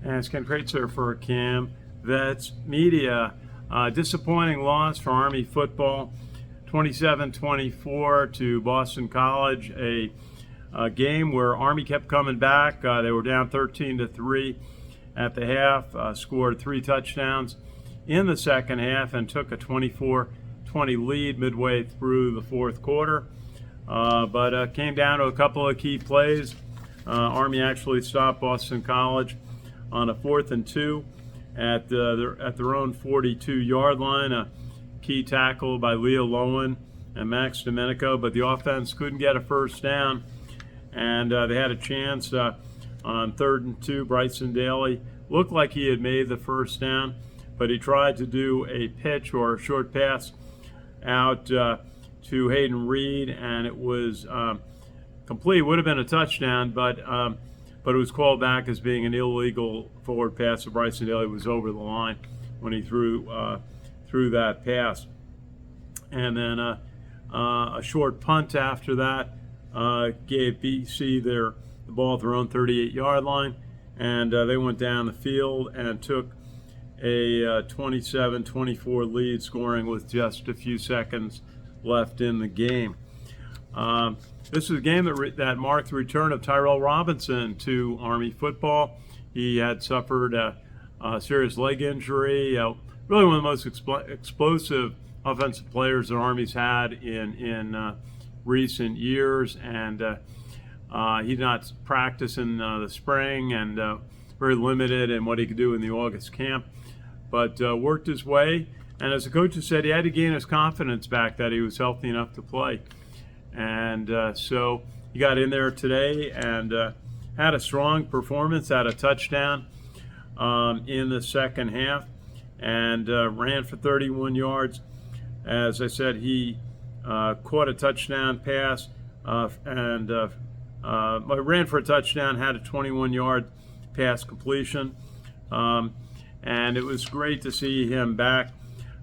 And it's Ken Kraetzer for CaMMVetsMedia. Disappointing loss for Army football, 27-24 to Boston College. A game where Army kept coming back. They were down 13-3 at the half, scored 3 touchdowns in the second half, and took a 24-20 lead midway through the fourth quarter. But came down to a couple of key plays. Army actually stopped Boston College on a 4th and 2 at their own 42-yard line. A key tackle by Leo Lowen and Max Domenico, but the offense couldn't get a first down, and they had a chance on 3rd and 2. Bryson Daly looked like he had made the first down, but he tried to do a pitch or a short pass out to Hayden Reed, and it was complete. Would have been a touchdown, but it was called back as being an illegal forward pass. So Bryson Daly was over the line when he threw that pass. And then a short punt after that gave BC the ball at their own 38-yard line, and they went down the field and took a 27-24 lead, scoring with just a few seconds left in the game. This was a game that marked the return of Tyrell Robinson to Army football. He had suffered a serious leg injury. Really one of the most explosive offensive players that Army's had in recent years, and he did not practice in the spring, and very limited in what he could do in the August camp, but worked his way. And as the coach said, he had to gain his confidence back that he was healthy enough to play. And so he got in there today and had a strong performance, had a touchdown in the second half, and ran for 31 yards. As I said, he caught a touchdown pass and ran for a touchdown, had a 21-yard pass completion. And it was great to see him back.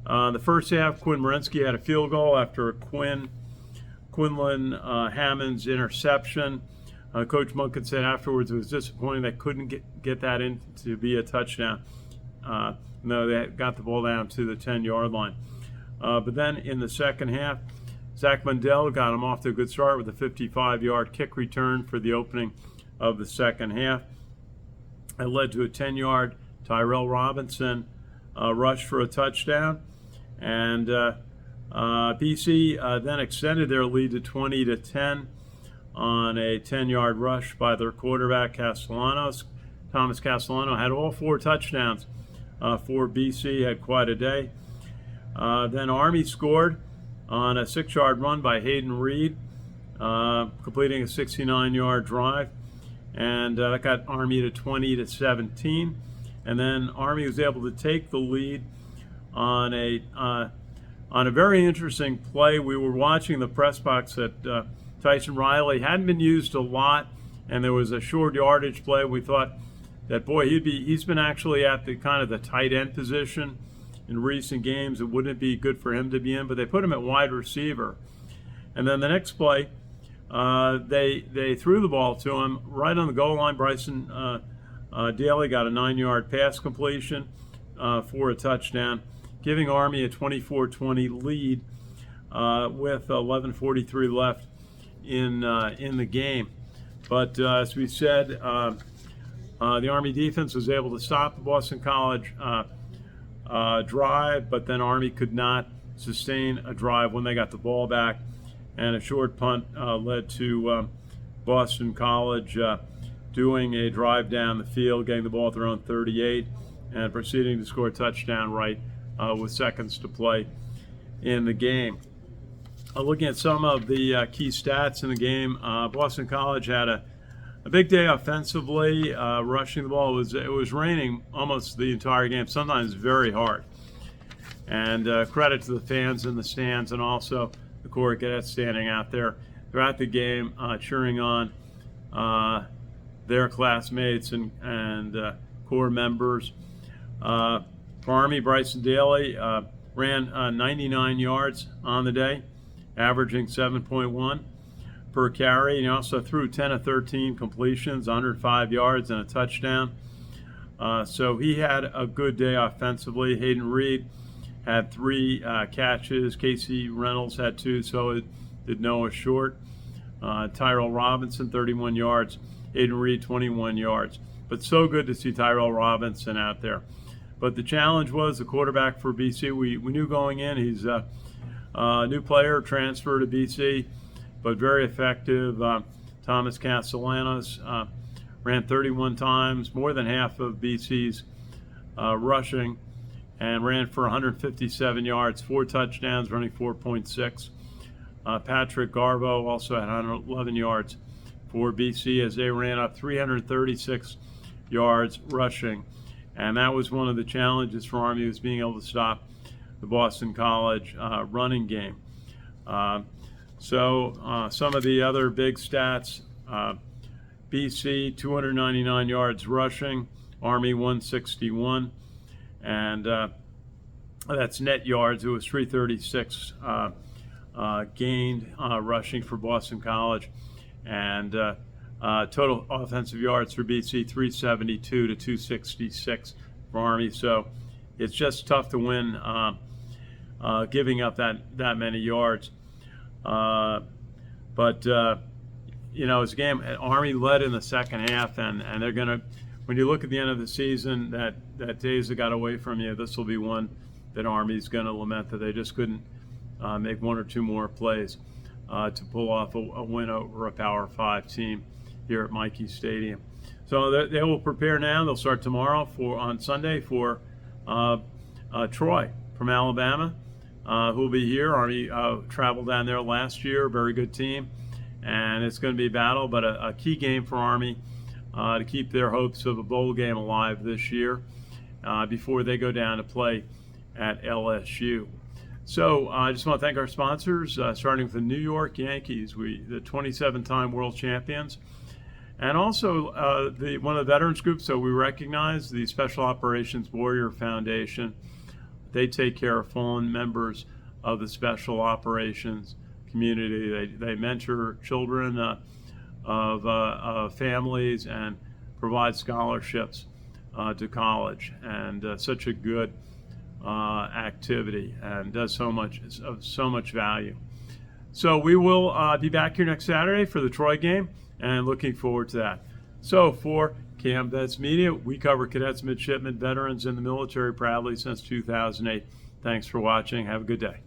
The first half, Quinn Morensky had a field goal after Quinlan Hammond's interception. Coach Munkin said afterwards it was disappointing they couldn't get that in to be a touchdown. No, they got the ball down to the 10-yard line. But then in the second half, Zach Mundell got him off to a good start with a 55-yard kick return for the opening of the second half. It led to a 10-yard Tyrell Robinson rush for a touchdown. And BC then extended their lead to 20-10 on a 10-yard rush by their quarterback, Castellanos. Thomas Castellano had all 4 touchdowns for BC, had quite a day. Then Army scored on a 6-yard run by Hayden Reed, completing a 69-yard drive, and that got Army to 20-17. And then Army was able to take the lead on a very interesting play. We were watching the press box at Tyson Riley. Hadn't been used a lot, and there was a short yardage play. We thought that, boy, he's been actually at the kind of the tight end position in recent games. It wouldn't be good for him to be in, but they put him at wide receiver. And then the next play, they threw the ball to him right on the goal line. Bryson Daly got a 9-yard pass completion for a touchdown, giving Army a 24-20 lead with 11:43 left in the game. But as we said, the Army defense was able to stop the Boston College drive, but then Army could not sustain a drive when they got the ball back, and a short punt led to Boston College doing a drive down the field, getting the ball at their own 38, and proceeding to score a touchdown right with seconds to play in the game. Looking at some of the key stats in the game, Boston College had a big day offensively, rushing the ball. It was raining almost the entire game, sometimes very hard. And credit to the fans in the stands, and also the Corps cadets standing out there throughout the game, cheering on their classmates and Corps members. For Army, Bryson Daly ran 99 yards on the day, averaging 7.1 per carry. And he also threw 10 of 13 completions, 105 yards, and a touchdown. So he had a good day offensively. Hayden Reed had 3 catches. Casey Reynolds had 2, so did Noah Short. Tyrell Robinson, 31 yards. Hayden Reed, 21 yards. But so good to see Tyrell Robinson out there. But the challenge was the quarterback for BC. We knew going in he's a new player, transfer to BC, but very effective. Thomas Castellanos ran 31 times, more than half of BC's rushing, and ran for 157 yards, 4 touchdowns, running 4.6. Patrick Garvo also had 111 yards for BC as they ran up 336 yards rushing. And that was one of the challenges for Army, was being able to stop the Boston College running game. So some of the other big stats, BC 299 yards rushing, Army 161, and that's net yards. It was 336 gained rushing for Boston College, and total offensive yards for BC 372 to 266 for Army. So it's just tough to win giving up that many yards. But you know, it's a game. Army led in the second half, and they're gonna. When you look at the end of the season, that days that got away from you, this will be one that Army's going to lament, that they just couldn't make 1 or 2 more plays to pull off a win over a Power 5 team here at Michie Stadium. So they will prepare now. They'll start tomorrow on Sunday for Troy from Alabama, who will be here. Army traveled down there last year, very good team, and it's going to be a battle, but a key game for Army to keep their hopes of a bowl game alive this year before they go down to play at LSU. So I just want to thank our sponsors, starting with the New York Yankees, the 27-time world champions, and also one of the veterans groups that we recognize, the Special Operations Warrior Foundation. They take care of fallen members of the Special Operations community. They mentor children of families and provide scholarships to college, and such a good activity, and does so much value. So we will be back here next Saturday for the Troy game, and looking forward to that. So for CaMMVetsMedia, we cover cadets, midshipmen, veterans in the military proudly since 2008. Thanks for watching. Have a good day.